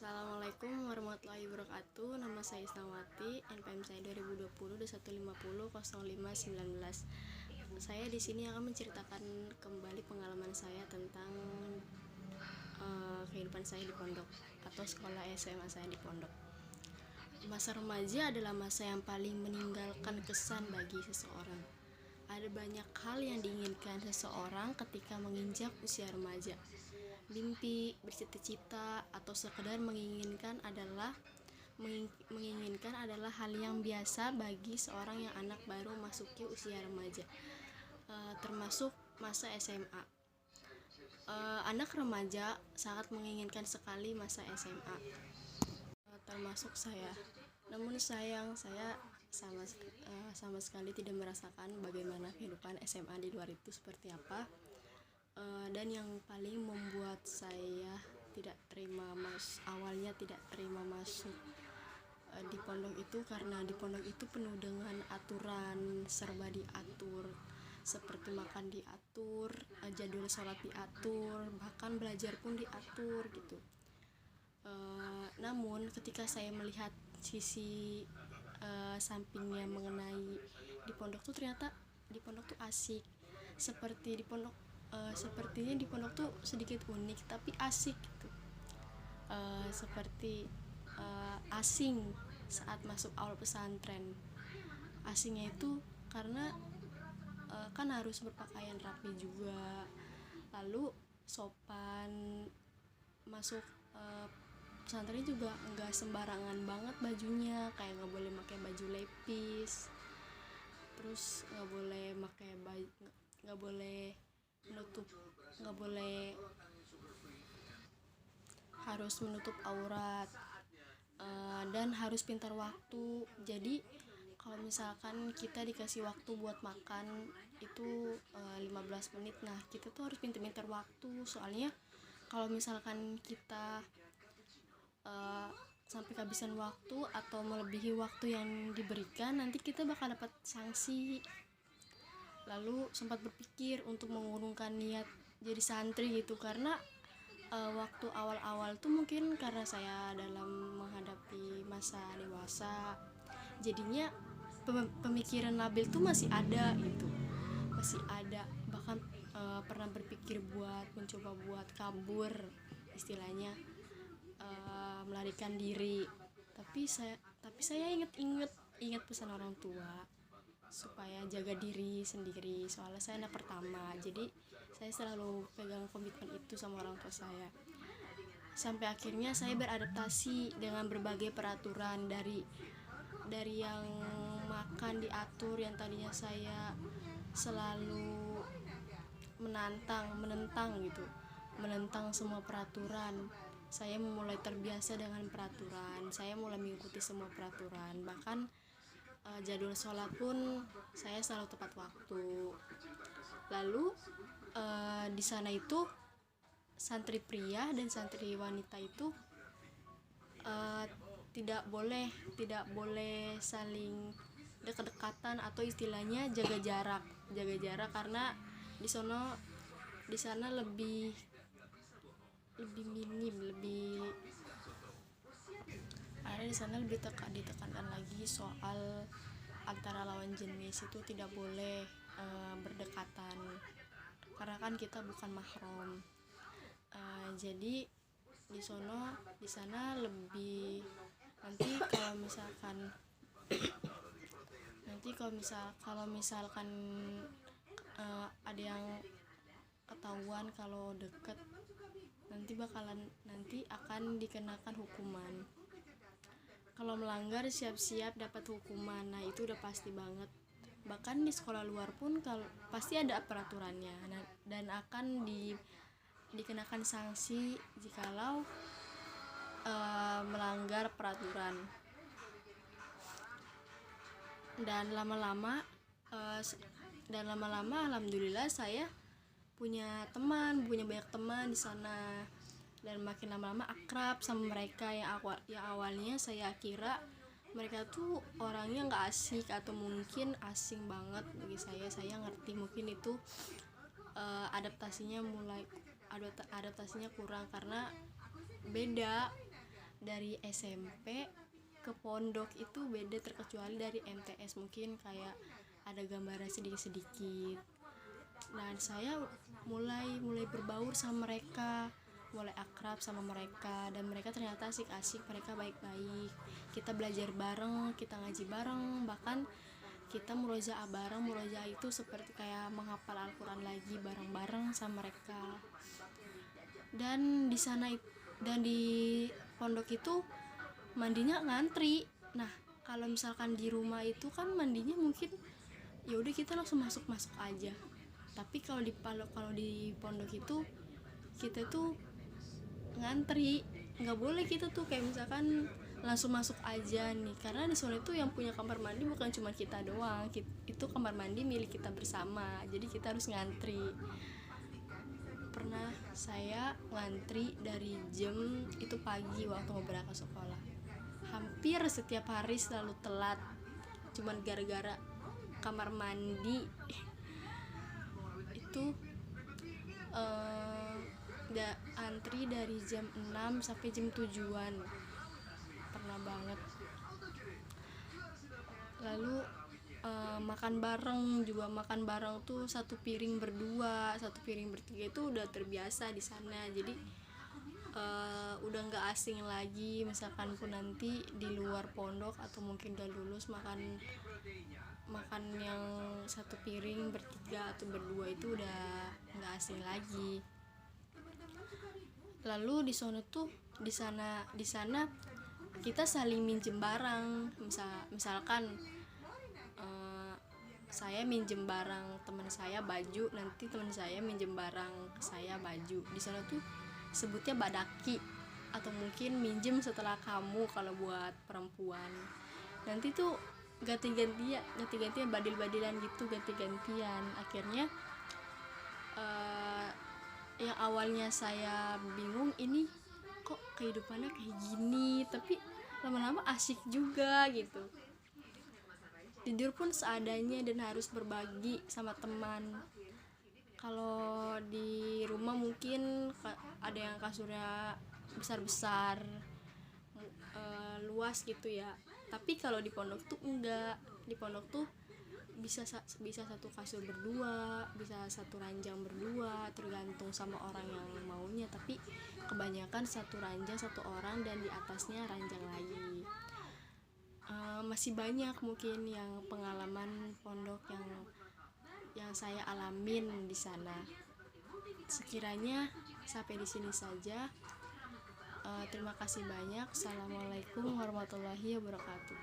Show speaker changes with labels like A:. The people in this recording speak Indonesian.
A: Assalamualaikum warahmatullahi wabarakatuh. Nama saya Isnawati, NPM saya 2020 2150 0519. Saya di sini akan menceritakan kembali pengalaman saya tentang kehidupan saya di pondok atau sekolah SMA saya di pondok. Masa remaja adalah masa yang paling meninggalkan kesan bagi seseorang. Ada banyak hal yang diinginkan seseorang ketika menginjak usia remaja. Mimpi, bercita-cita, atau sekedar menginginkan adalah hal yang biasa bagi seorang yang anak baru masuki usia remaja, termasuk masa SMA. Anak remaja sangat menginginkan sekali masa SMA, termasuk saya. Namun sayang, saya sama sekali tidak merasakan bagaimana kehidupan SMA di luar itu seperti apa. Dan yang paling membuat saya awalnya tidak terima masuk di pondok itu karena di pondok itu penuh dengan aturan, serba diatur, seperti makan diatur, jadwal sholat diatur, bahkan belajar pun diatur gitu. Namun ketika saya melihat sisi sampingnya mengenai di pondok tuh, ternyata di pondok tuh asik. Sepertinya di pondok tuh sedikit unik tapi asik gitu. Seperti asing saat masuk awal pesantren. Asingnya itu karena kan harus berpakaian rapi juga, lalu sopan. Masuk pesantren juga nggak sembarangan banget bajunya, kayak nggak boleh pakai baju lepis, terus nggak boleh harus menutup aurat, dan harus pintar waktu. Jadi kalau misalkan kita dikasih waktu buat makan itu 15 menit, nah kita tuh harus pintar-pintar waktu, soalnya kalau misalkan kita sampai kehabisan waktu atau melebihi waktu yang diberikan, nanti kita bakal dapat sanksi. Lalu sempat berpikir untuk mengurungkan niat jadi santri gitu, karena waktu awal-awal tuh mungkin karena saya dalam menghadapi masa dewasa, jadinya pemikiran labil tuh masih ada gitu, bahkan pernah berpikir mencoba buat kabur, istilahnya melarikan diri. Tapi saya ingat pesan orang tua supaya jaga diri sendiri, soalnya saya anak pertama, jadi saya selalu pegang komitmen itu sama orang tua saya. Sampai akhirnya saya beradaptasi dengan berbagai peraturan, dari yang makan diatur, yang tadinya saya selalu menentang semua peraturan. Saya mulai terbiasa dengan peraturan, saya mulai mengikuti semua peraturan, bahkan jadwal sholat pun saya selalu tepat waktu. Lalu di sana itu santri pria dan santri wanita itu tidak boleh saling dekat-dekatan, atau istilahnya jaga jarak, karena di sana lebih ditekankan lagi soal antara lawan jenis itu tidak boleh berdekatan, karena kan kita bukan mahram. Jadi di sana lebih, nanti kalau misalkan ada yang ketahuan kalau deket, nanti akan dikenakan hukuman. Kalau melanggar siap-siap dapat hukuman. Nah, itu udah pasti banget. Bahkan di sekolah luar pun pasti ada peraturannya, dan akan dikenakan sanksi jikalau melanggar peraturan. Dan lama-lama alhamdulillah saya punya banyak teman di sana, dan makin lama-lama akrab sama mereka. Yang awalnya saya kira mereka tuh orangnya nggak asik atau mungkin asing banget bagi saya ngerti mungkin itu adaptasinya kurang karena beda dari SMP ke pondok itu beda, terkecuali dari MTS mungkin kayak ada gambaran sedikit-sedikit. Dan saya mulai berbaur sama mereka, mulai akrab sama mereka, dan mereka ternyata asik-asik, mereka baik-baik. Kita belajar bareng, kita ngaji bareng, bahkan kita murojaah bareng. Murojaah itu seperti kayak menghafal Al-Quran lagi bareng-bareng sama mereka. Dan di pondok itu mandinya ngantri. Nah, kalau misalkan di rumah itu kan mandinya mungkin ya udah kita langsung masuk aja. Tapi kalau di pondok itu kita tuh ngantri, nggak boleh kita tuh kayak misalkan langsung masuk aja nih, karena di sana itu yang punya kamar mandi bukan cuma kita doang, itu kamar mandi milik kita bersama, jadi kita harus ngantri. Pernah saya ngantri dari jam itu pagi waktu mau berangkat sekolah, hampir setiap hari selalu telat cuman gara-gara kamar mandi itu antri dari jam 6 sampai jam 7-an, pernah banget. Lalu makan bareng tuh satu piring berdua, satu piring bertiga itu udah terbiasa di sana, jadi udah nggak asing lagi. Misalkan pun nanti di luar pondok atau mungkin udah lulus makan yang satu piring bertiga atau berdua itu udah nggak asing lagi. Lalu di sana kita saling minjem barang. Misalkan saya minjem barang teman saya baju, nanti teman saya minjem barang saya baju. Di sana tuh sebutnya badaki, atau mungkin minjem setelah kamu kalau buat perempuan. Nanti tuh ganti-gantian badil-badilan gitu, ganti-gantian. Akhirnya yang awalnya saya bingung, ini kok kehidupannya kayak gini, tapi lama-lama asik juga gitu. Tidur pun seadanya dan harus berbagi sama teman. Kalau di rumah mungkin ada yang kasurnya besar-besar, luas gitu ya, tapi kalau di pondok tuh enggak. Di pondok tuh bisa satu kasur berdua, bisa satu ranjang berdua, tergantung sama orang yang maunya, tapi kebanyakan satu ranjang satu orang dan di atasnya ranjang lagi. Masih banyak mungkin yang pengalaman pondok yang saya alamin di sana. Sekiranya sampai di sini saja. Terima kasih banyak. Assalamualaikum warahmatullahi wabarakatuh.